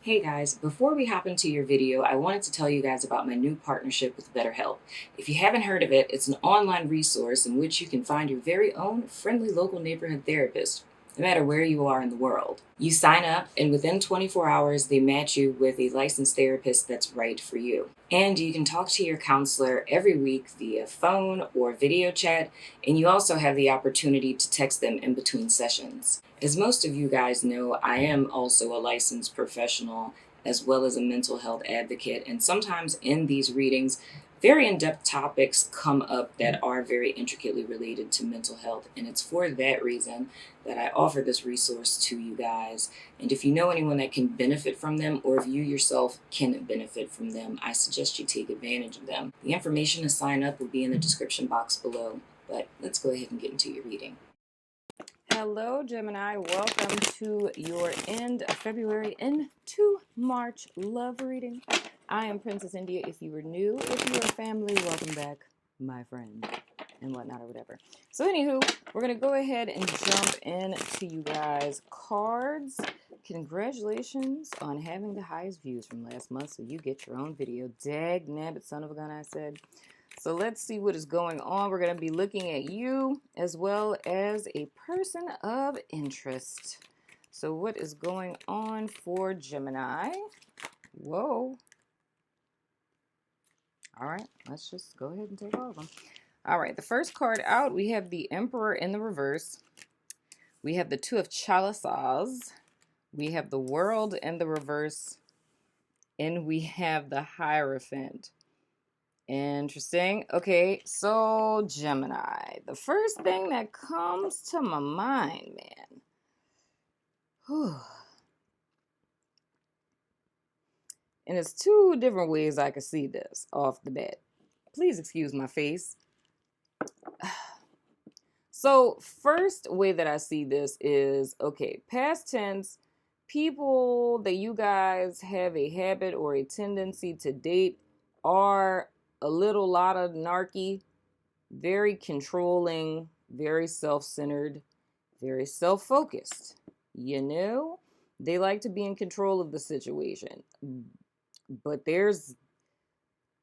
Hey guys, before we hop into your video, I wanted to tell you guys about my new partnership with BetterHelp. If you haven't heard of it, it's an online resource in which you can find your very own friendly local neighborhood therapist, no matter where you are in the world. You sign up, and within 24 hours, they match you with a licensed therapist that's right for you. And you can talk to your counselor every week via phone or video chat, and you also have the opportunity to text them in between sessions. As most of you guys know, I am also a licensed professional as well as a mental health advocate, and sometimes in these readings, very in depth topics come up that are very intricately related to mental health, and it's for that reason that I offer this resource to you guys. And if you know anyone that can benefit from them, or if you yourself can benefit from them, I suggest you take advantage of them. The information to sign up will be in the description box below, but let's go ahead and get into your reading. Hello, Gemini. Welcome to your end of February into March love reading. I am Princess India. If you were new, if you are family, welcome back, my friend, and whatnot or whatever. So, anywho, we're going to go ahead and jump into you guys' cards. Congratulations on having the highest views from last month, so you get your own video. Dag nabbit, son of a gun, I said. So let's see what is going on. We're going to be looking at you as well as a person of interest. So what is going on for Gemini? Whoa. All right, let's just go ahead and take all of them. All right, the first card out, we have the Emperor in the reverse. We have the Two of Chalices. We have the World in the reverse. And we have the Hierophant. Interesting. Okay, so Gemini. The first thing that comes to my mind, man. Whew. And there's two different ways I could see this off the bat. Please excuse my face. So, first way that I see this is, okay, past tense, people that you guys have a habit or a tendency to date are a lot of narky, very controlling, very self-centered, very self-focused. You know, they like to be in control of the situation. But there's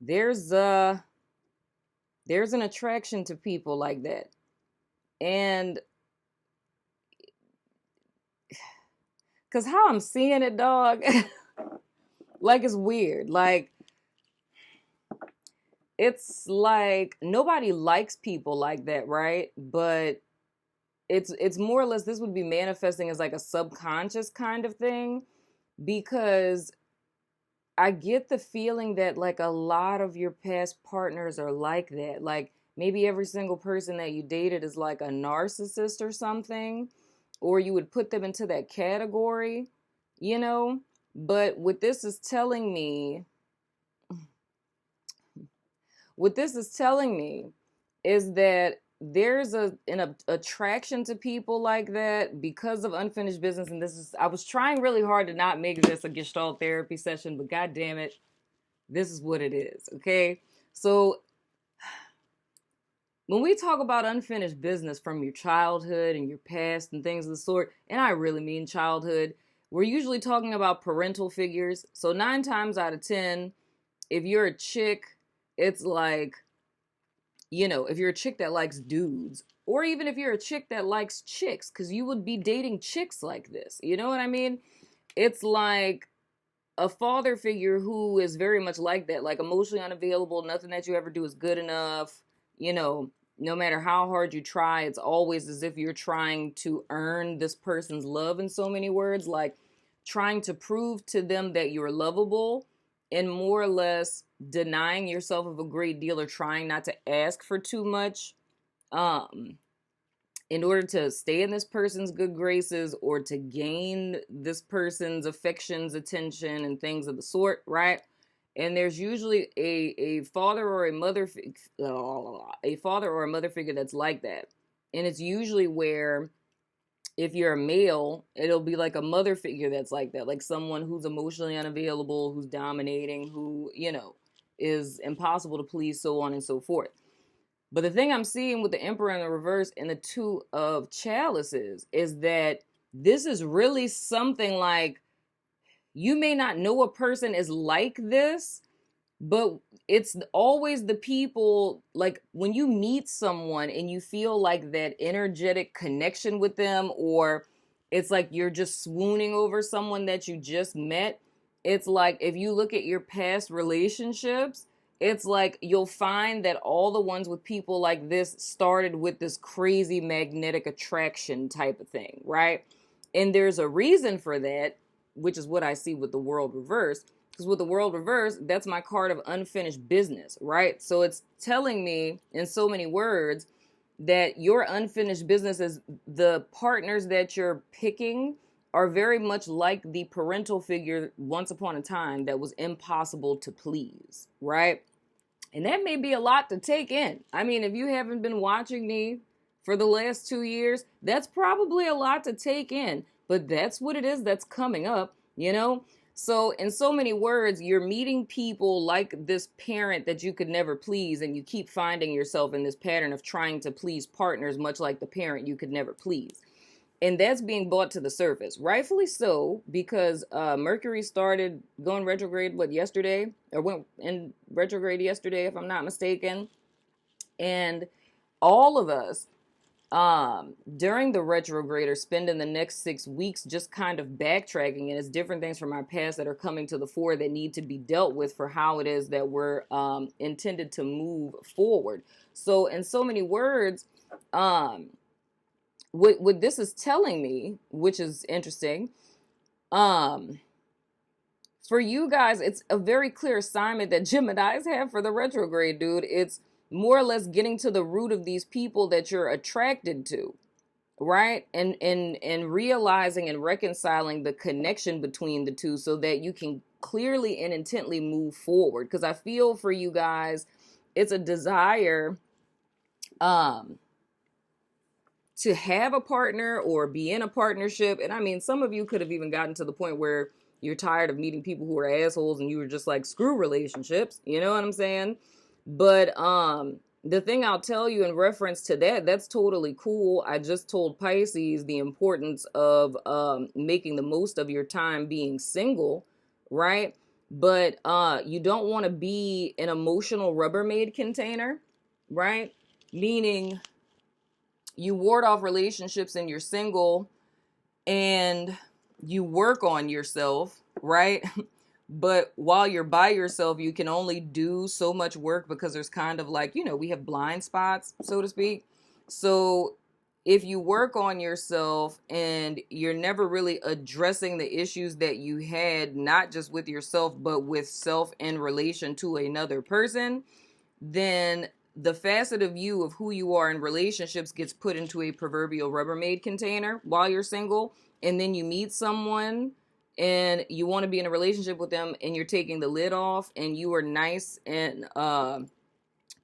an attraction to people like that. And cuz how I'm seeing it, dog, like it's weird. Like it's like nobody likes people like that, right? But it's more or less, this would be manifesting as like a subconscious kind of thing, because I get the feeling that like a lot of your past partners are like that. Like maybe every single person that you dated is like a narcissist or something, or you would put them into that category, you know? But what this is telling me is that there's an attraction to people like that because of unfinished business. And I was trying really hard to not make this a Gestalt therapy session, but God damn it, this is what it is. Okay, so when we talk about unfinished business from your childhood and your past and things of the sort, and I really mean childhood, we're usually talking about parental figures. So 9 times out of 10, if you're a chick, it's like, you know, if you're a chick that likes dudes, or even if you're a chick that likes chicks, because you would be dating chicks like this. You know what I mean? It's like a father figure who is very much like that, like emotionally unavailable. Nothing that you ever do is good enough. You know, no matter how hard you try, it's always as if you're trying to earn this person's love in so many words, like trying to prove to them that you're lovable, and more or less denying yourself of a great deal or trying not to ask for too much in order to stay in this person's good graces or to gain this person's affections, attention, and things of the sort, right? And there's usually a father or a mother figure that's like that. And it's usually where, if you're a male, it'll be like a mother figure that's like that, like someone who's emotionally unavailable, who's dominating, who, you know, is impossible to please, so on and so forth. But the thing I'm seeing with the Emperor in the reverse and the Two of Chalices is that this is really something like You may not know a person is like this, but it's always the people, like when you meet someone and you feel like that energetic connection with them, or it's like you're just swooning over someone that you just met. It's like if you look at your past relationships, it's like you'll find that all the ones with people like this started with this crazy magnetic attraction type of thing, right? And there's a reason for that, which is what I see with the world reversed. Because with the world reversed, that's my card of unfinished business, right? So it's telling me in so many words that your unfinished business is the partners that you're picking are very much like the parental figure once upon a time that was impossible to please, right? And that may be a lot to take in. I mean, if you haven't been watching me for the last 2 years, that's probably a lot to take in. But that's what it is that's coming up, you know? So, in so many words, you're meeting people like this parent that you could never please, and you keep finding yourself in this pattern of trying to please partners, much like the parent you could never please. And that's being brought to the surface, rightfully so, because Mercury started going retrograde yesterday, or went in retrograde yesterday, if I'm not mistaken. And all of us during the retrograde are spending the next 6 weeks just kind of backtracking, and it's different things from our past that are coming to the fore that need to be dealt with for how it is that we're intended to move forward. So in so many words, what this is telling me, which is interesting, for you guys, it's a very clear assignment that Geminis have for the retrograde, dude. It's more or less getting to the root of these people that you're attracted to, right? And realizing and reconciling the connection between the two so that you can clearly and intently move forward. Because I feel for you guys, it's a desire to have a partner or be in a partnership. And I mean, some of you could have even gotten to the point where you're tired of meeting people who are assholes and you were just like, screw relationships. You know what I'm saying? But the thing I'll tell you in reference to that, that's totally cool. I just told Pisces the importance of making the most of your time being single, right? But you don't want to be an emotional Rubbermaid container, right? Meaning you ward off relationships and you're single and you work on yourself, right? But while you're by yourself, you can only do so much work because there's kind of like, we have blind spots, so to speak. So if you work on yourself and you're never really addressing the issues that you had, not just with yourself, but with self in relation to another person, then the facet of you of who you are in relationships gets put into a proverbial Rubbermaid container while you're single. And then you meet someone and you want to be in a relationship with them and you're taking the lid off and you are nice and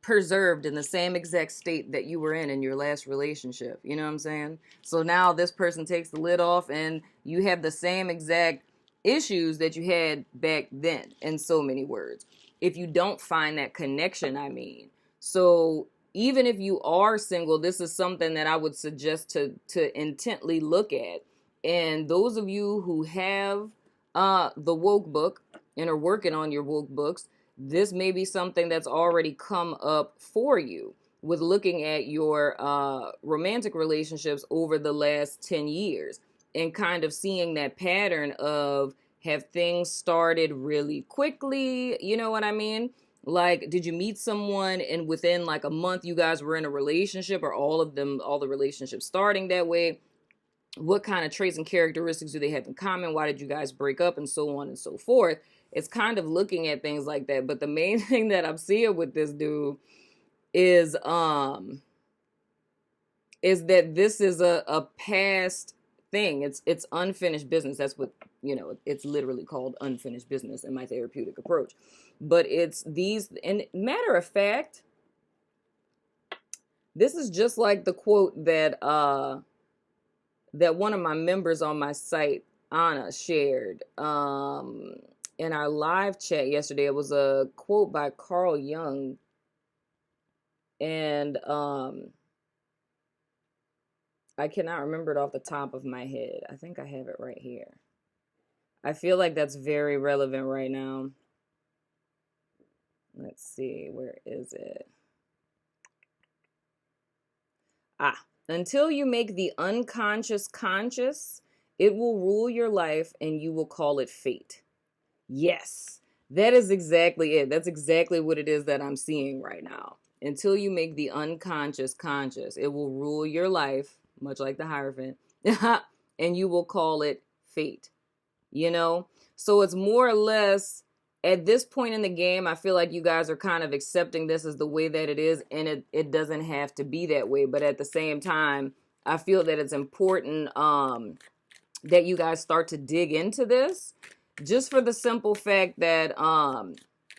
preserved in the same exact state that you were in your last relationship. You know what I'm saying? So now this person takes the lid off and you have the same exact issues that you had back then, in so many words. If you don't find that connection, I mean. So even if you are single, this is something that I would suggest to intently look at. And those of you who have the woke book and are working on your woke books, this may be something that's already come up for you with looking at your romantic relationships over the last 10 years and kind of seeing that pattern of, have things started really quickly? You know what I mean? Like, did you meet someone and within like a month you guys were in a relationship, or all the relationships starting that way? What kind of traits and characteristics do they have in common? Why did you guys break up? And so on and so forth. It's kind of looking at things like that. But the main thing that I'm seeing with this dude is that this is a past thing. It's unfinished business. That's what, it's literally called unfinished business in my therapeutic approach. But it's these, and matter of fact, this is just like the quote that one of my members on my site, Anna, shared in our live chat yesterday. It was a quote by Carl Jung, and I cannot remember it off the top of my head. I think I have it right here. I feel like that's very relevant right now. Let's see, where is it? Until you make the unconscious conscious, it will rule your life and you will call it fate. Yes, that is exactly it. That's exactly what it is that I'm seeing right now. Until you make the unconscious conscious, it will rule your life, much like the Hierophant, and you will call it fate. You know? So it's more or less at this point in the game, I feel like you guys are kind of accepting this as the way that it is, and it doesn't have to be that way. But at the same time, I feel that it's important that you guys start to dig into this, just for the simple fact that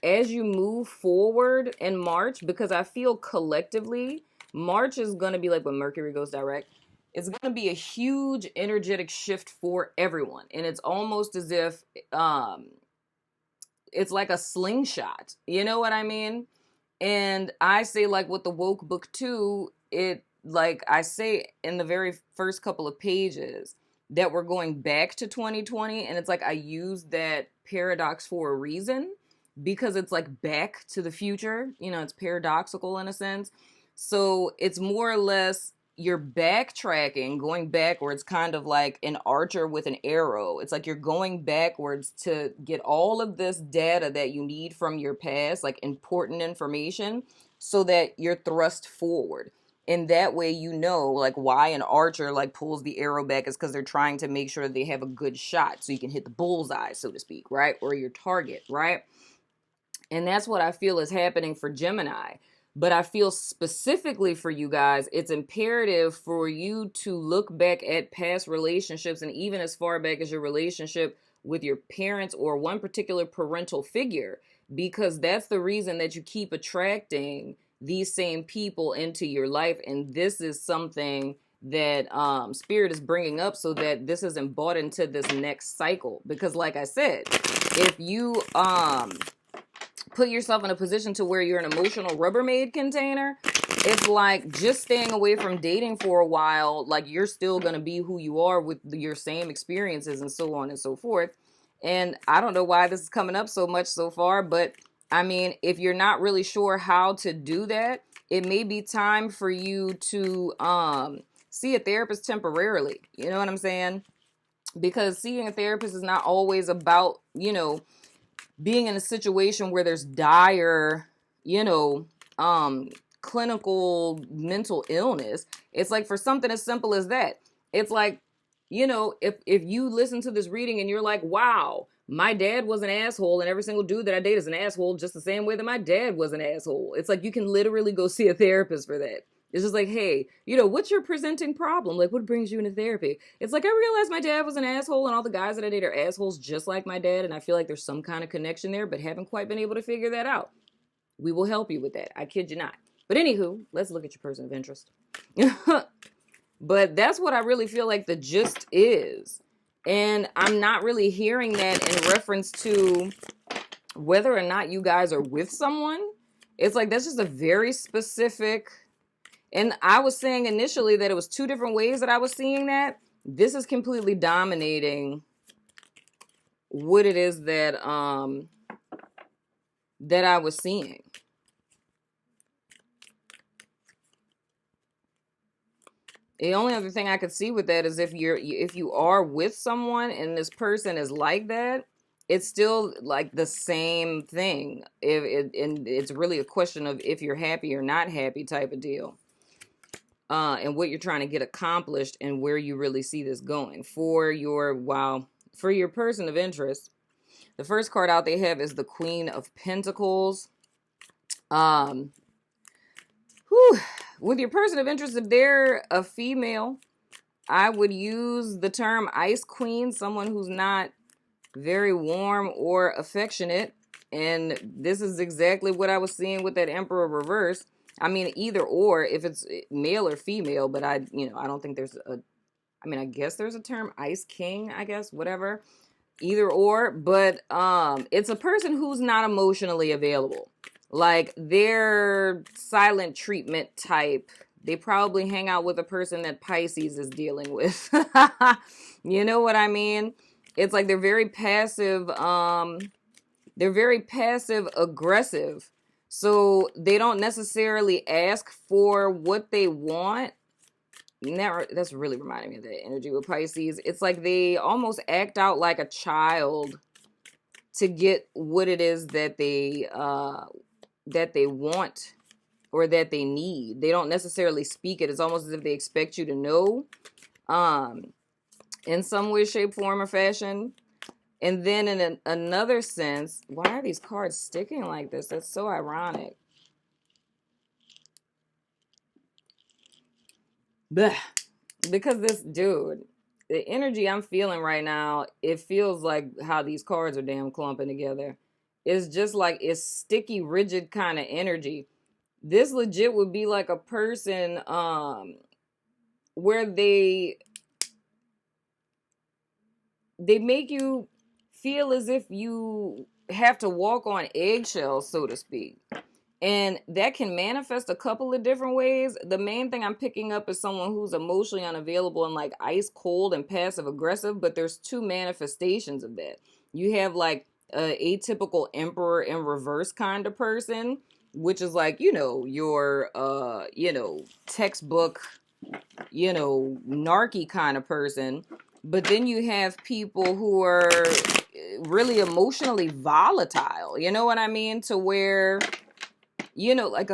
as you move forward in March, because I feel collectively, March is going to be like when Mercury goes direct. It's going to be a huge energetic shift for everyone. And it's almost as if it's like a slingshot. You know what I mean? And I say, like with the WokeBook 2, it, like I say in the very first couple of pages, that we're going back to 2020. And it's like I use that paradox for a reason, because it's like back to the future. You know, it's paradoxical in a sense. So it's more or less you're backtracking, going backwards, kind of like an archer with an arrow. It's like you're going backwards to get all of this data that you need from your past, like important information, so that you're thrust forward. And that way, you know, like why an archer like pulls the arrow back is because they're trying to make sure they have a good shot so you can hit the bullseye, so to speak, right? Or your target, right? And that's what I feel is happening for Gemini. But I feel specifically for you guys, it's imperative for you to look back at past relationships, and even as far back as your relationship with your parents or one particular parental figure, because that's the reason that you keep attracting these same people into your life. And this is something that Spirit is bringing up so that this isn't bought into this next cycle. Because like I said, if you put yourself in a position to where you're an emotional Rubbermaid container, it's like just staying away from dating for a while, like you're still going to be who you are with your same experiences and so on and so forth. And I don't know why this is coming up so much so far, but I mean, if you're not really sure how to do that, it may be time for you to see a therapist temporarily. You know what I'm saying? Because seeing a therapist is not always about, you know, being in a situation where there's dire, you know, clinical mental illness. It's like for something as simple as that. It's like, you know, if you listen to this reading and you're like, wow, my dad was an asshole and every single dude that I date is an asshole, just the same way that my dad was an asshole. It's like you can literally go see a therapist for that. It's just like, hey, you know, what's your presenting problem? Like, what brings you into therapy? It's like, I realized my dad was an asshole and all the guys that I date are assholes just like my dad. And I feel like there's some kind of connection there, but haven't quite been able to figure that out. We will help you with that. I kid you not. But anywho, let's look at your person of interest. But that's what I really feel like the gist is. And I'm not really hearing that in reference to whether or not you guys are with someone. It's like, that's just a very specific. And I was saying initially that it was two different ways that I was seeing that. This is completely dominating what it is that that I was seeing. The only other thing I could see with that is if you are with someone and this person is like that, it's still like the same thing. And it's really a question of if you're happy or not happy type of deal. And what you're trying to get accomplished and where you really see this going. For your person of interest, the first card out they have is the Queen of Pentacles. With your person of interest, if they're a female, I would use the term Ice Queen, someone who's not very warm or affectionate. And this is exactly what I was seeing with that Emperor reverse. I mean, either or, if it's male or female, but I don't think there's I guess there's a term, Ice King, I guess, whatever. Either or, but it's a person who's not emotionally available. Like, they're silent treatment type. They probably hang out with a person that Pisces is dealing with. You know what I mean? It's like they're very passive. They're very passive aggressive. So they don't necessarily ask for what they want. That's really reminding me of that energy with Pisces. It's like they almost act out like a child to get what it is that they want or that they need. They don't necessarily speak it. It's almost as if they expect you to know, in some way, shape, form, or fashion. And then in another sense, why are these cards sticking like this? That's so ironic. Blech. Because this dude, the energy I'm feeling right now, it feels like how these cards are damn clumping together. It's just like it's sticky, rigid kind of energy. This legit would be like a person where they make you feel as if you have to walk on eggshells, so to speak. And that can manifest a couple of different ways. The main thing I'm picking up is someone who's emotionally unavailable and like ice cold and passive aggressive, but there's two manifestations of that. You have like a atypical emperor in reverse kind of person, which is like, your textbook, narky kind of person. But then you have people who are really emotionally volatile. You know what I mean? To where, like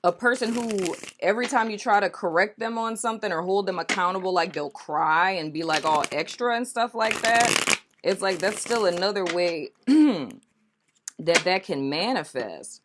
a person who every time you try to correct them on something or hold them accountable, like they'll cry and be like all extra and stuff like that. It's like that's still another way that can manifest.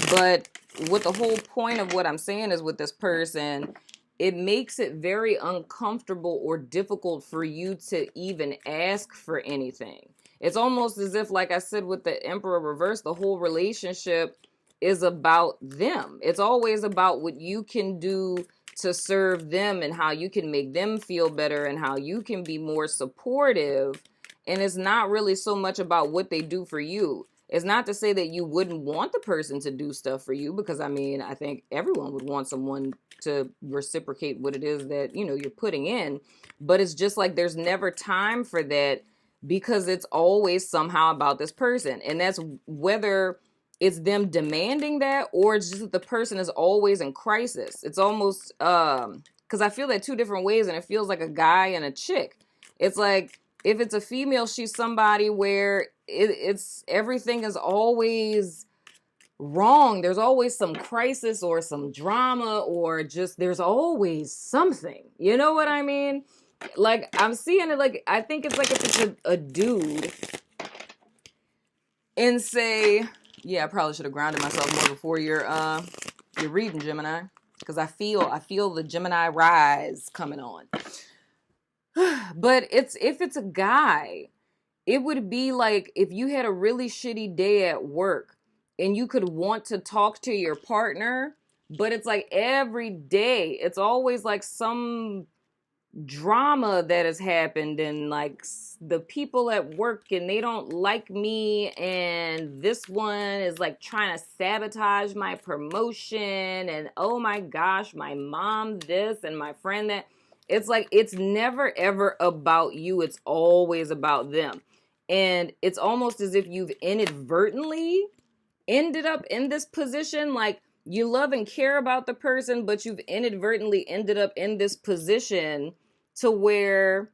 But what the whole point of what I'm saying is with this person, it makes it very uncomfortable or difficult for you to even ask for anything. It's almost as if, like I said, with the Emperor reverse, the whole relationship is about them. It's always about what you can do to serve them and how you can make them feel better and how you can be more supportive. And it's not really so much about what they do for you. It's not to say that you wouldn't want the person to do stuff for you, because I think everyone would want someone to reciprocate what it is that, you're putting in. But it's just like there's never time for that because it's always somehow about this person. And that's whether it's them demanding that or it's just that the person is always in crisis. It's almost, because I feel that two different ways, and it feels like a guy and a chick. It's like, if it's a female, she's somebody where it's everything is always wrong. There's always some crisis or some drama, or just there's always something. You know what I mean? Like, I'm seeing it like, I think it's like if it's a dude and say, yeah, I probably should have grounded myself more before you're reading, Gemini, because I feel the Gemini rise coming on. But if it's a guy, it would be like if you had a really shitty day at work and you could want to talk to your partner, but it's like every day, it's always like some drama that has happened, and like the people at work and they don't like me, and this one is like trying to sabotage my promotion, and oh my gosh, my mom this and my friend that. It's like it's never ever about you, it's always about them. And it's almost as if you've inadvertently ended up in this position. Like, you love and care about the person, but you've inadvertently ended up in this position to where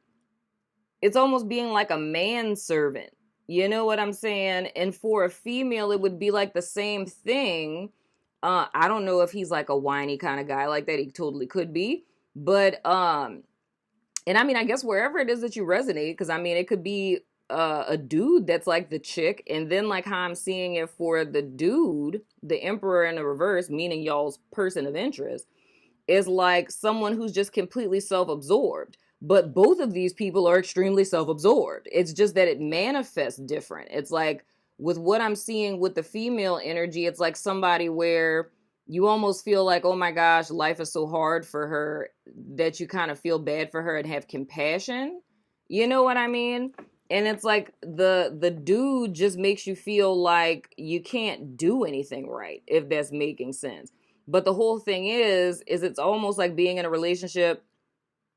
it's almost being like a manservant. You know what I'm saying? And for a female, it would be like the same thing. I don't know if he's like a whiny kind of guy like that. He totally could be. But, and I mean, I guess wherever it is that you resonate, because I mean, it could be a dude that's like the chick, and then like how I'm seeing it for the dude, the emperor in the reverse, meaning y'all's person of interest, is like someone who's just completely self-absorbed. But both of these people are extremely self-absorbed. It's just that it manifests different. It's like with what I'm seeing with the female energy, it's like somebody where you almost feel like, oh my gosh, life is so hard for her, that you kind of feel bad for her and have compassion. You know what I mean? And it's like the dude just makes you feel like you can't do anything right, if that's making sense. But the whole thing is it's almost like being in a relationship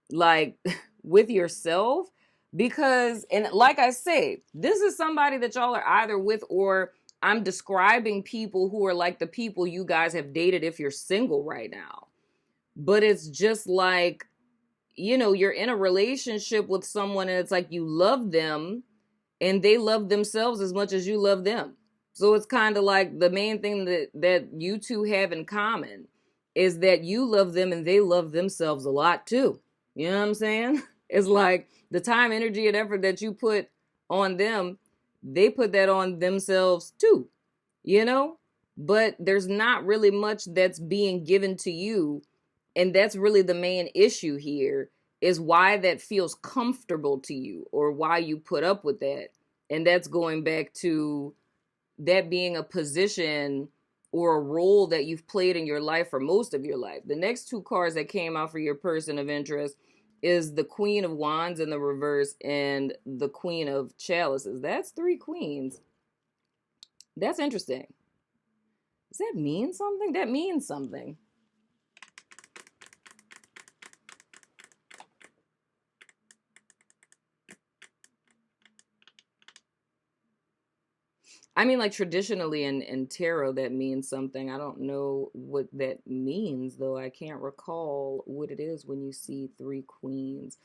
like with yourself, Because, and like I say, this is somebody that y'all are either with, or I'm describing people who are like the people you guys have dated if you're single right now. But it's just like, you know, you're in a relationship with someone and it's like you love them and they love themselves as much as you love them. So it's kind of like the main thing that you two have in common is that you love them and they love themselves a lot too. You know what I'm saying? It's like the time, energy, and effort that you put on them, they put that on themselves too, you know? But there's not really much that's being given to you. And that's really the main issue here, is why that feels comfortable to you or why you put up with that. And that's going back to that being a position or a role that you've played in your life for most of your life. The next two cards that came out for your person of interest is the Queen of Wands in the reverse and the Queen of Chalices. That's three queens. That's interesting. Does that mean something? That means something. I mean, like traditionally in tarot, that means something. I don't know what that means, though. I can't recall what it is when you see three queens.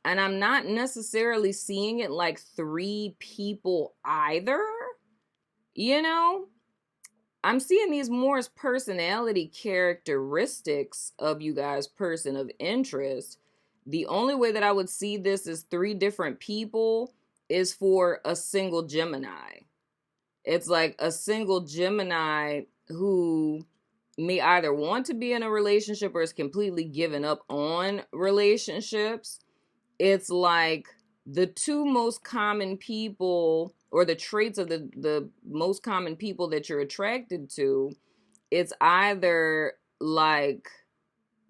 And I'm not necessarily seeing it like three people either. You know, I'm seeing these more as personality characteristics of you guys' person of interest. The only way that I would see this as three different people is for a single Gemini. It's like a single Gemini who may either want to be in a relationship or is completely given up on relationships. It's like the two most common people, or the traits of the most common people that you're attracted to. It's either like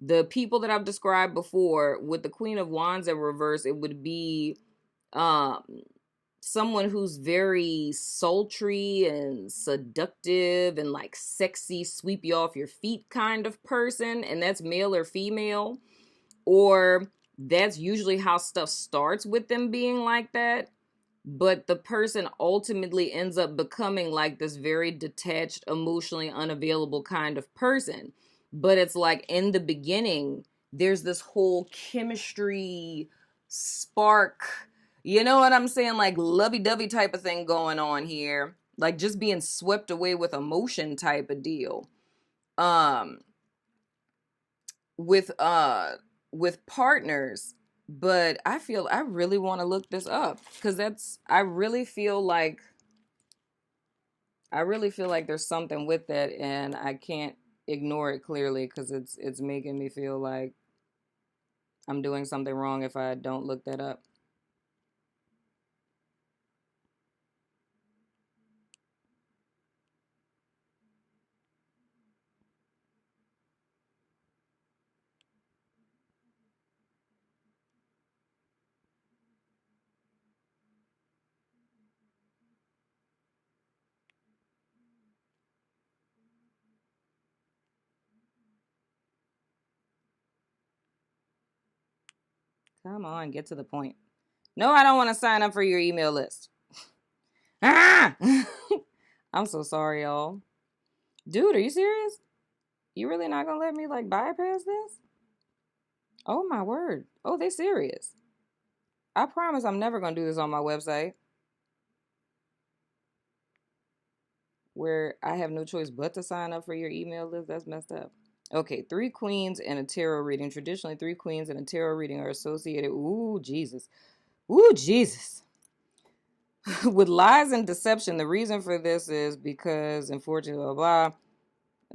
the people that I've described before. With the Queen of Wands in reverse, it would be um someone who's very sultry and seductive and like sexy, sweep you off your feet kind of person, and that's male or female. Or that's usually how stuff starts with them being like that, but the person ultimately ends up becoming like this very detached, emotionally unavailable kind of person. But it's like in the beginning there's this whole chemistry spark, you know what I'm saying, like lovey-dovey type of thing going on here, like just being swept away with emotion type of deal. um with partners. But I really want to look this up, because I really feel like there's something with that, and I can't ignore it clearly, because it's making me feel like I'm doing something wrong if I don't look that up. Come on, get to the point. No, I don't want to sign up for your email list. Ah! I'm so sorry, y'all. Dude, are you serious? You really not gonna let me like bypass this? Oh my word. Oh, they serious. I promise I'm never gonna do this on my website, where I have no choice but to sign up for your email list. That's messed up. Okay, three queens and a tarot reading. Traditionally, three queens and a tarot reading are associated. Ooh, Jesus. Ooh, Jesus. With lies and deception. The reason for this is because, unfortunately, blah, blah.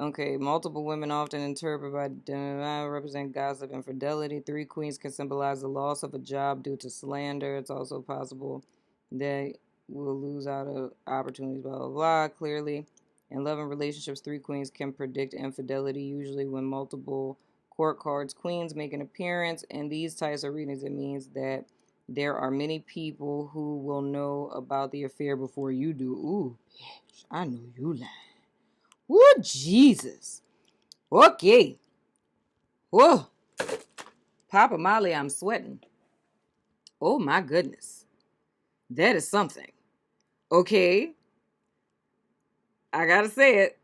Okay, multiple women often interpret by represent gossip and infidelity. Three queens can symbolize the loss of a job due to slander. It's also possible they will lose out of opportunities, blah, blah, blah. Clearly, in love and relationships, three queens can predict infidelity, usually when multiple court cards queens make an appearance. In these types of readings, it means that there are many people who will know about the affair before you do. Ooh, bitch, I know you lying. Woo, Jesus. Okay. Whoa. Papa Molly, I'm sweating. Oh my goodness. That is something. Okay. I gotta say it.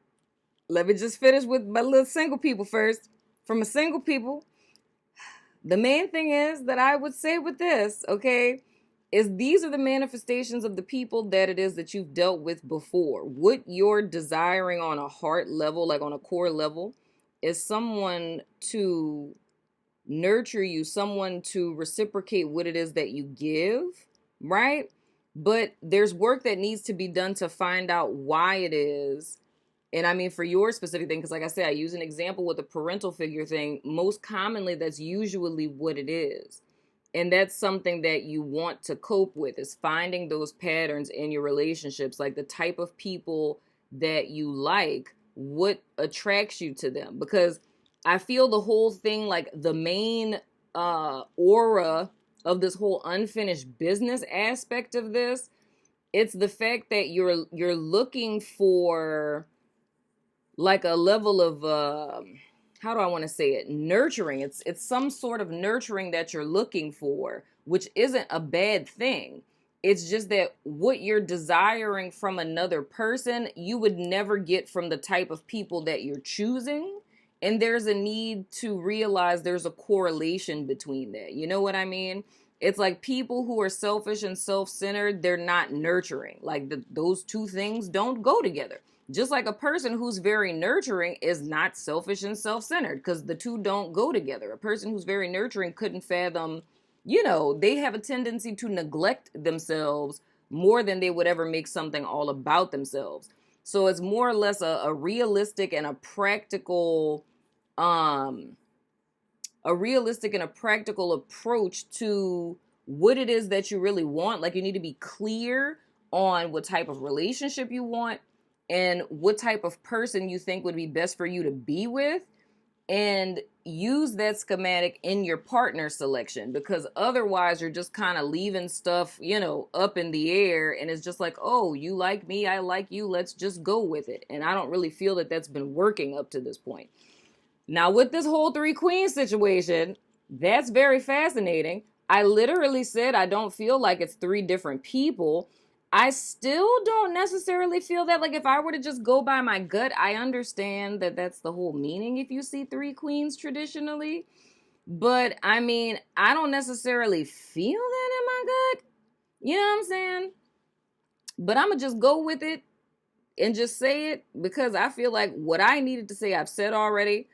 Let me just finish with my little single people first. From a single people, the main thing is that I would say with this, okay, is these are the manifestations of the people that it is that you've dealt with before. What you're desiring on a heart level, like on a core level, is someone to nurture you, someone to reciprocate what it is that you give, right? But there's work that needs to be done to find out why it is. And I mean, for your specific thing, because like I said, I use an example with the parental figure thing. Most commonly, that's usually what it is. And that's something that you want to cope with, is finding those patterns in your relationships, like the type of people that you like, what attracts you to them. Because I feel the whole thing, like the main aura of this whole unfinished business aspect of this, it's the fact that you're looking for like a level of how do I want to say it, nurturing. It's some sort of nurturing that you're looking for, which isn't a bad thing. It's just that what you're desiring from another person, you would never get from the type of people that you're choosing. And there's a need to realize there's a correlation between that. You know what I mean? It's like people who are selfish and self-centered, they're not nurturing. Like those two things don't go together. Just like a person who's very nurturing is not selfish and self-centered, because the two don't go together. A person who's very nurturing couldn't fathom, they have a tendency to neglect themselves more than they would ever make something all about themselves. So it's more or less a realistic and a practical um approach to what it is that you really want. Like, you need to be clear on what type of relationship you want and what type of person you think would be best for you to be with, and use that schematic in your partner selection, because otherwise you're just kind of leaving stuff, up in the air, and it's just like, oh, you like me, I like you, let's just go with it. And I don't really feel that that's been working up to this point. Now, with this whole three queens situation, that's very fascinating. I literally said I don't feel like it's three different people. I still don't necessarily feel that. Like, if I were to just go by my gut, I understand that that's the whole meaning if you see three queens traditionally. But I mean, I don't necessarily feel that in my gut. You know what I'm saying? But I'm going to just go with it and just say it, because I feel like what I needed to say, I've said already.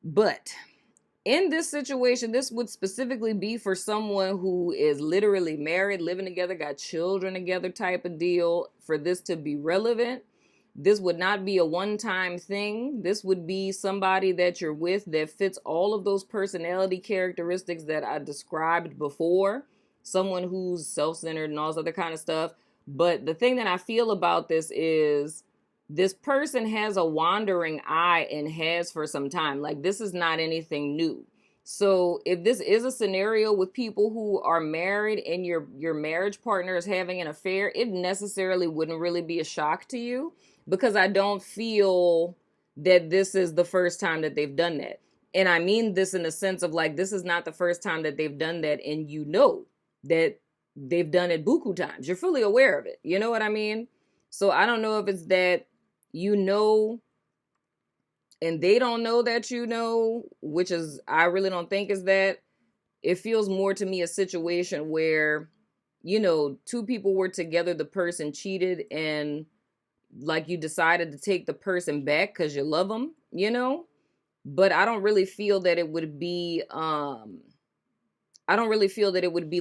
But in this situation, this would specifically be for someone who is literally married, living together, got children together type of deal. For this to be relevant, this would not be a one-time thing. This would be somebody that you're with that fits all of those personality characteristics that I described before. Someone who's self-centered and all this other kind of stuff. But the thing that I feel about this is, this person has a wandering eye and has for some time. Like, this is not anything new. So if this is a scenario with people who are married and your marriage partner is having an affair, it necessarily wouldn't really be a shock to you, because I don't feel that this is the first time that they've done that. And I mean this in the sense of, like, this is not the first time that they've done that, and that they've done it buku times. You're fully aware of it. You know what I mean? So I don't know if it's that and they don't know that, which is, I really don't think is that. It feels more to me a situation where, two people were together, the person cheated, and like, you decided to take the person back because you love them. But I don't really feel that it would be,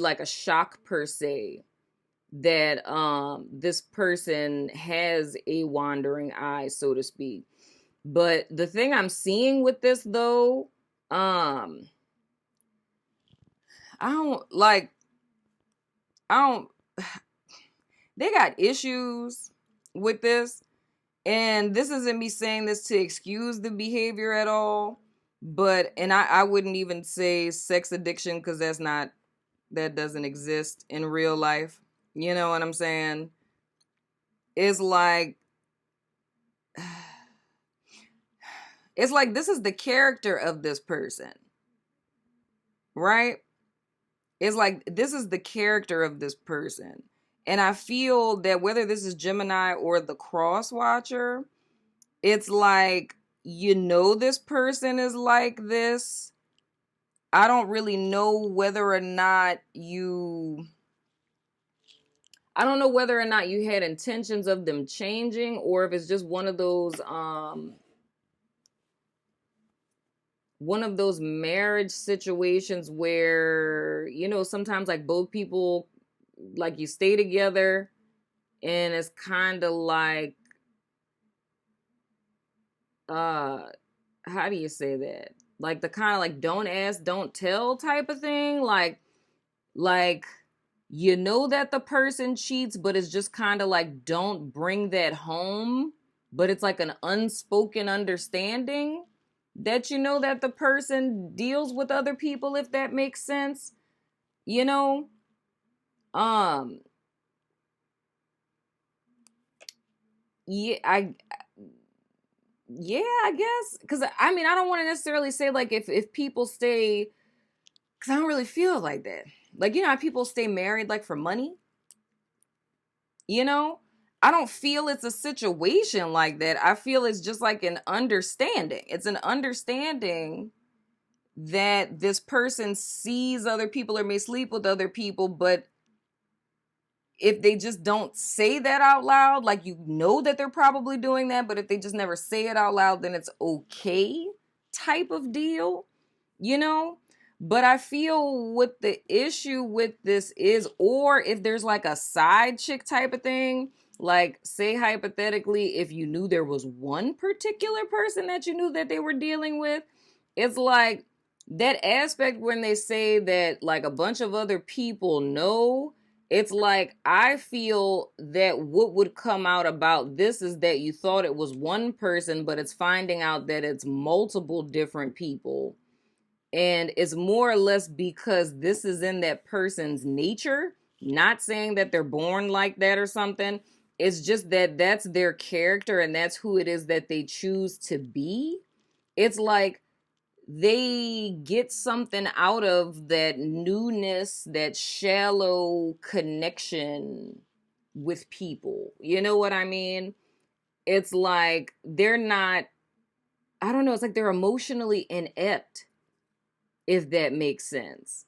like a shock per se that this person has a wandering eye, so to speak. But the thing I'm seeing with this, though, I don't they got issues with this, and this isn't me saying this to excuse the behavior at all, and I wouldn't even say sex addiction, because that doesn't exist in real life. You know what I'm saying? It's like, this is the character of this person, right? It's like this is the character of this person. And I feel that whether this is Gemini or the cross watcher, it's like, you know, this person is like this. I don't really know whether or not I don't know whether or not you had intentions of them changing, or if it's just one of those marriage situations where, you know, sometimes like both people, like, you stay together and it's kind of like, how do you say that? Like the kind of like don't ask, don't tell type of thing. Like, you know that the person cheats, but it's just kind of like, don't bring that home. But it's like an unspoken understanding that you know that the person deals with other people, if that makes sense. You know? Um, yeah, I guess. Because, I mean, I don't want to necessarily say, like, if people stay, because I don't really feel like that. Like, you know how people stay married, like, for money? You know? I don't feel it's a situation like that. I feel it's just like an understanding. It's an understanding that this person sees other people or may sleep with other people, but if they just don't say that out loud, like, you know that they're probably doing that, but if they just never say it out loud, then it's okay type of deal, you know? But I feel what the issue with this is, or if there's like a side chick type of thing, like, say hypothetically, if you knew there was one particular person that you knew that they were dealing with, it's like that aspect when they say that like a bunch of other people know, it's like, I feel that what would come out about this is that you thought it was one person, but it's finding out that it's multiple different people. And it's more or less because this is in that person's nature. Not saying that they're born like that or something. It's just that that's their character and that's who it is that they choose to be. It's like they get something out of that newness, that shallow connection with people. You know what I mean? It's like they're not, I don't know, it's like they're emotionally inept, if that makes sense.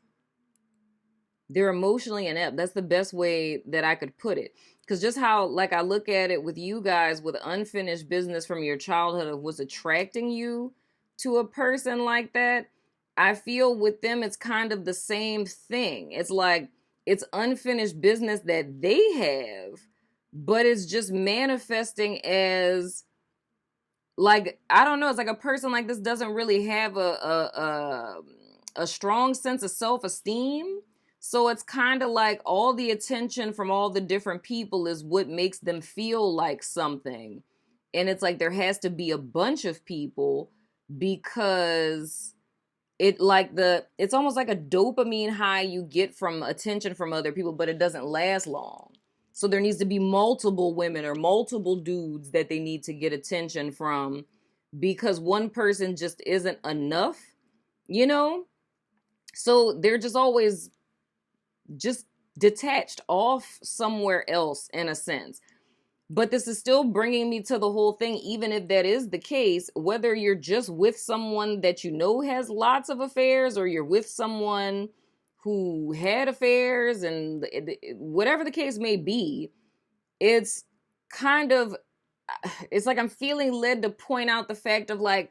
They're emotionally inept. That's the best way that I could put it. Because just how, like, I look at it with you guys with unfinished business from your childhood of what's attracting you to a person like that, I feel with them it's kind of the same thing. It's like it's unfinished business that they have, but it's just manifesting as, like, I don't know, it's like a person like this doesn't really have a strong sense of self-esteem. So it's kind of like all the attention from all the different people is what makes them feel like something. And it's like there has to be a bunch of people because it's almost like a dopamine high you get from attention from other people, but it doesn't last long. So there needs to be multiple women or multiple dudes that they need to get attention from because one person just isn't enough, you know? So they're just always just detached off somewhere else in a sense. But this is still bringing me to the whole thing, even if that is the case, whether you're just with someone that you know has lots of affairs or you're with someone who had affairs and whatever the case may be, it's kind of, it's like I'm feeling led to point out the fact of like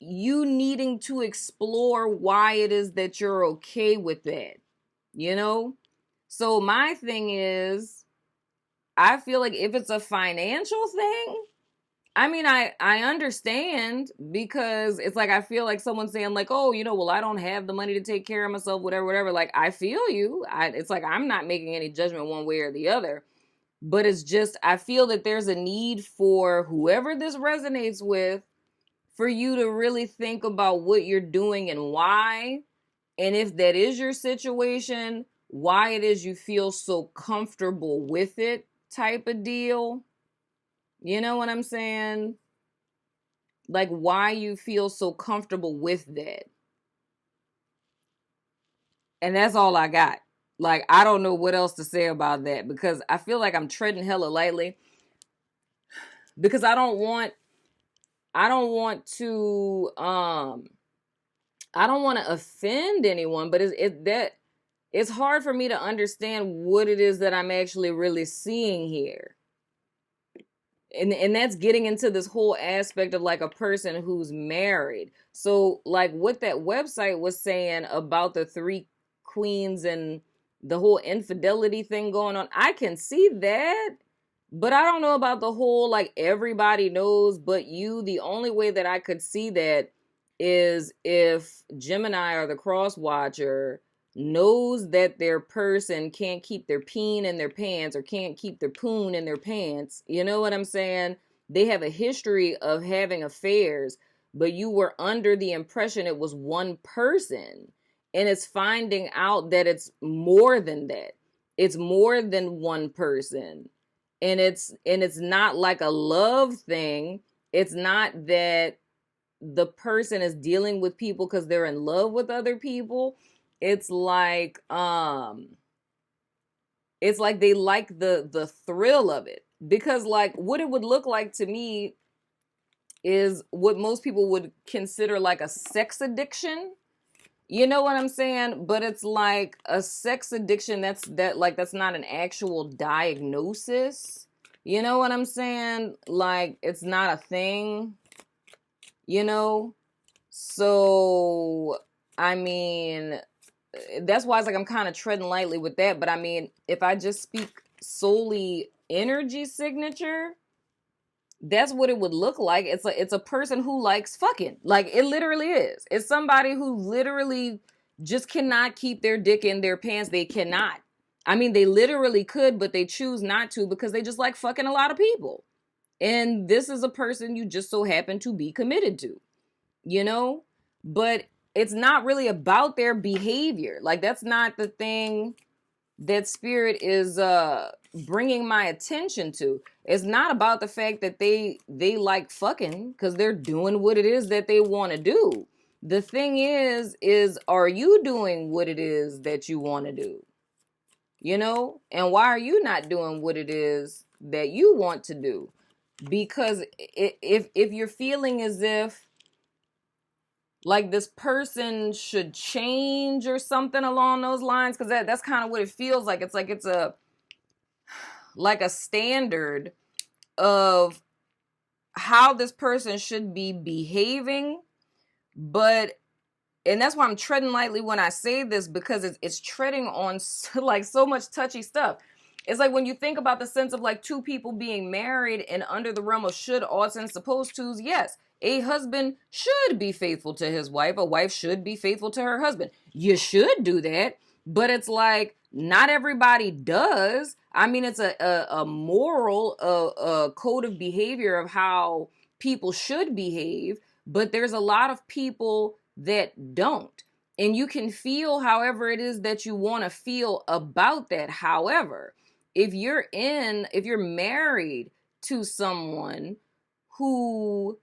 you needing to explore why it is that you're okay with that, you know? So my thing is, I feel like if it's a financial thing, I mean, I understand because it's like I feel like someone saying like, oh, you know, well, I don't have the money to take care of myself, whatever, whatever. Like, I feel you. It's like I'm not making any judgment one way or the other. But it's just, I feel that there's a need for whoever this resonates with for you to really think about what you're doing and why. And if that is your situation, why it is you feel so comfortable with it type of deal. You know what I'm saying? Like why you feel so comfortable with that. And that's all I got. Like, I don't know what else to say about that, because I feel like I'm treading hella lightly, because I don't want to I don't want to offend anyone, but it's hard for me to understand what it is that I'm actually really seeing here. And that's getting into this whole aspect of like a person who's married. So like what that website was saying about the three queens and the whole infidelity thing going on, I can see that, but I don't know about the whole like everybody knows but you. The only way that I could see that is if Gemini or the cross watcher knows that their person can't keep their peen in their pants or can't keep their poon in their pants. You know what I'm saying? They have a history of having affairs, but you were under the impression it was one person, and it's finding out that it's more than that. It's more than one person. And it's not like a love thing. It's not that the person is dealing with people because they're in love with other people. It's like they like the thrill of it, because like what it would look like to me is what most people would consider like a sex addiction. You know what I'm saying? But it's like a sex addiction that's not an actual diagnosis. You know what I'm saying? Like it's not a thing, you know? So I mean, that's why it's like I'm kind of treading lightly with that. But I mean, if I just speak solely energy signature, that's what it would look like. It's a person who likes fucking. Like it literally is. It's somebody who literally just cannot keep their dick in their pants. They cannot. I mean, they literally could, but they choose not to because they just like fucking a lot of people. And this is a person you just so happen to be committed to, you know? But it's not really about their behavior. Like that's not the thing that spirit is bringing my attention to. It's not about the fact that they like fucking, because they're doing what it is that they want to do. The thing is are you doing what it is that you want to do? You know? And why are you not doing what it is that you want to do? Because if you're feeling as if like this person should change or something along those lines, because that's kind of what it feels like. It's like it's a standard of how this person should be behaving. But and that's why I'm treading lightly when I say this, because it's treading on like so much touchy stuff. It's like when you think about the sense of like two people being married and under the realm of should, oughts, and supposed tos, yes, a husband should be faithful to his wife. A wife should be faithful to her husband. You should do that, but it's like not everybody does. I mean, it's a moral, a code of behavior of how people should behave, but there's a lot of people that don't. And you can feel however it is that you want to feel about that. However, if you're married to someone who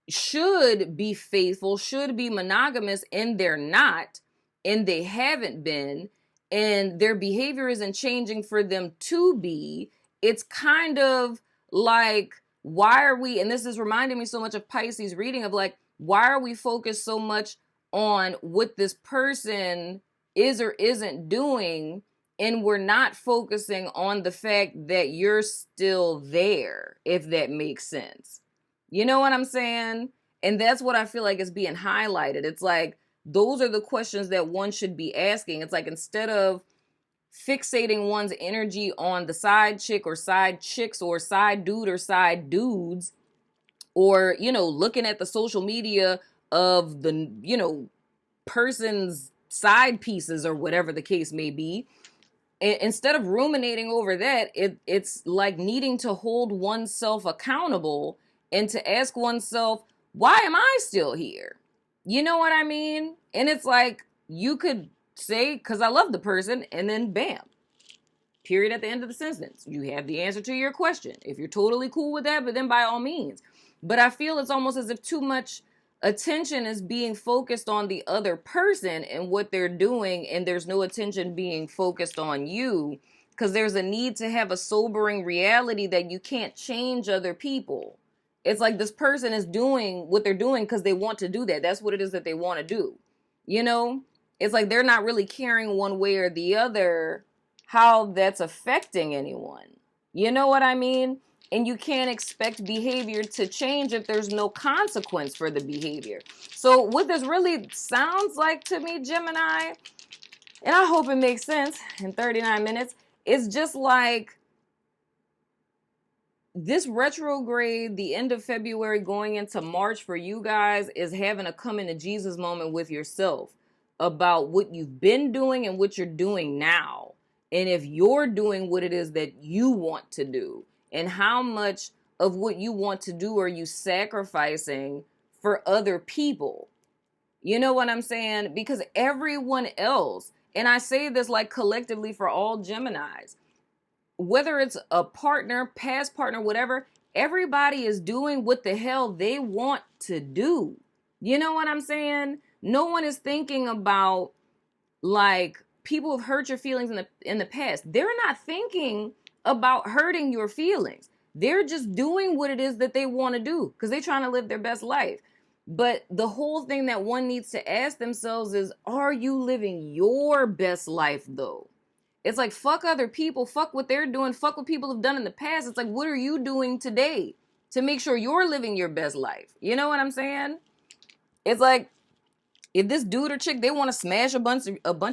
should be faithful, should be monogamous, and they're not, and they haven't been, and their behavior isn't changing for them to be, it's kind of like, why are we, and this is reminding me so much of Pisces reading of like, why are we focused so much on what this person is or isn't doing, and we're not focusing on the fact that you're still there, if that makes sense. You know what I'm saying? And that's what I feel like is being highlighted. It's like, those are the questions that one should be asking. It's like, instead of fixating one's energy on the side chick or side chicks or side dude or side dudes, or, you know, looking at the social media of the, you know, person's side pieces or whatever the case may be, instead of ruminating over that, it's like needing to hold oneself accountable and to ask oneself, why am I still here? You know what I mean? And it's like, you could say, because I love the person, and then bam, period at the end of the sentence. You have the answer to your question. If you're totally cool with that, but then by all means. But I feel it's almost as if too much attention is being focused on the other person and what they're doing, and there's no attention being focused on you, because there's a need to have a sobering reality that you can't change other people. It's like this person is doing what they're doing because they want to do that. That's what it is that they want to do. You know, it's like they're not really caring one way or the other how that's affecting anyone. You know what I mean? And you can't expect behavior to change if there's no consequence for the behavior. So what this really sounds like to me, Gemini, and I hope it makes sense in 39 minutes, is just like this retrograde, the end of February going into March for you guys, is having a come into Jesus moment with yourself about what you've been doing and what you're doing now. And if you're doing what it is that you want to do, and how much of what you want to do are you sacrificing for other people? You know what I'm saying? Because everyone else, and I say this like collectively for all Geminis, whether it's a partner, past partner, whatever, everybody is doing what the hell they want to do. You know what I'm saying? No one is thinking about, like, people have hurt your feelings in the past. They're not thinking about hurting your feelings. They're just doing what it is that they want to do because they're trying to live their best life. But the whole thing that one needs to ask themselves is, are you living your best life though? It's like, fuck other people, fuck what they're doing, fuck what people have done in the past. It's like, what are you doing today to make sure you're living your best life? You know what I'm saying? It's like, if this dude or chick, they want to smash a bunch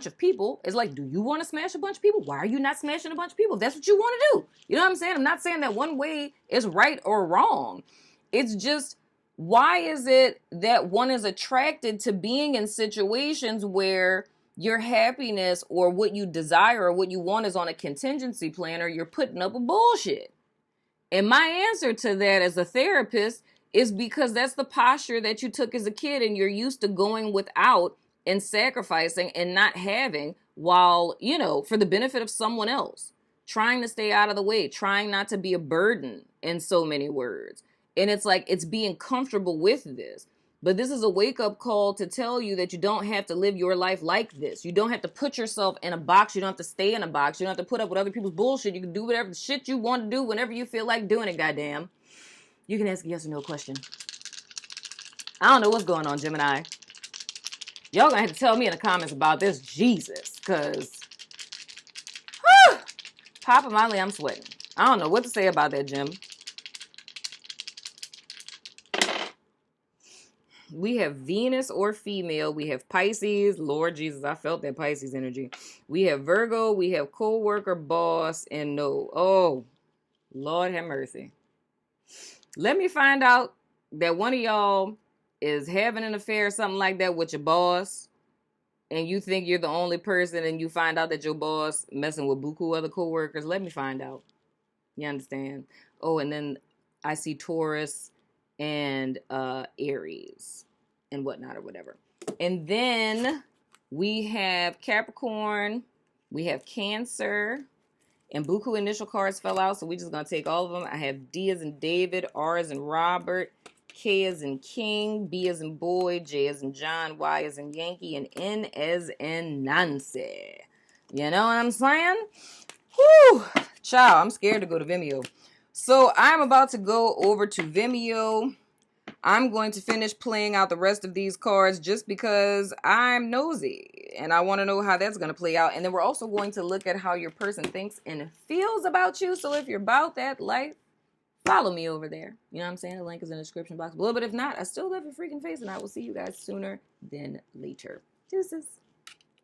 of people, it's like, do you want to smash a bunch of people? Why are you not smashing a bunch of people? If that's what you want to do. You know what I'm saying? I'm not saying that one way is right or wrong. It's just, why is it that one is attracted to being in situations where your happiness or what you desire or what you want is on a contingency plan, or you're putting up a bullshit? And my answer to that as a therapist is because that's the posture that you took as a kid, and you're used to going without and sacrificing and not having, while, you know, for the benefit of someone else, trying to stay out of the way, trying not to be a burden, in so many words. And it's like, it's being comfortable with this. But this is a wake-up call to tell you that you don't have to live your life like this. You don't have to put yourself in a box. You don't have to stay in a box. You don't have to put up with other people's bullshit. You can do whatever shit you want to do whenever you feel like doing it, goddamn. You can ask a yes or no question. I don't know what's going on, Gemini. Y'all gonna have to tell me in the comments about this, Jesus, because Papa Molly, I'm sweating. I don't know what to say about that, Jim. We have Venus or female. We have Pisces. Lord Jesus, I felt that Pisces energy. We have Virgo. We have co-worker, boss, and no. Oh, Lord have mercy. Let me find out that one of y'all is having an affair or something like that with your boss, and you think you're the only person, and you find out that your boss messing with buku other co-workers. Let me find out. You understand? Oh, and then I see Taurus and Aries and whatnot or whatever. And then we have Capricorn, we have Cancer, and buku initial cards fell out, so we're just going to take all of them. I have D as in David, R as in Robert, K as in King, B as in Boy, J as in John, Y as in Yankee, and N as in Nancy. You know what I'm saying? Whew. Ciao, I'm scared to go to Vimeo. So I'm about to go over to Vimeo. I'm going to finish playing out the rest of these cards just because I'm nosy and I want to know how that's going to play out. And then we're also going to look at how your person thinks and feels about you. So if you're about that life, follow me over there. You know what I'm saying? The link is in the description box below. But if not, I still love your freaking face, and I will see you guys sooner than later. Deuces.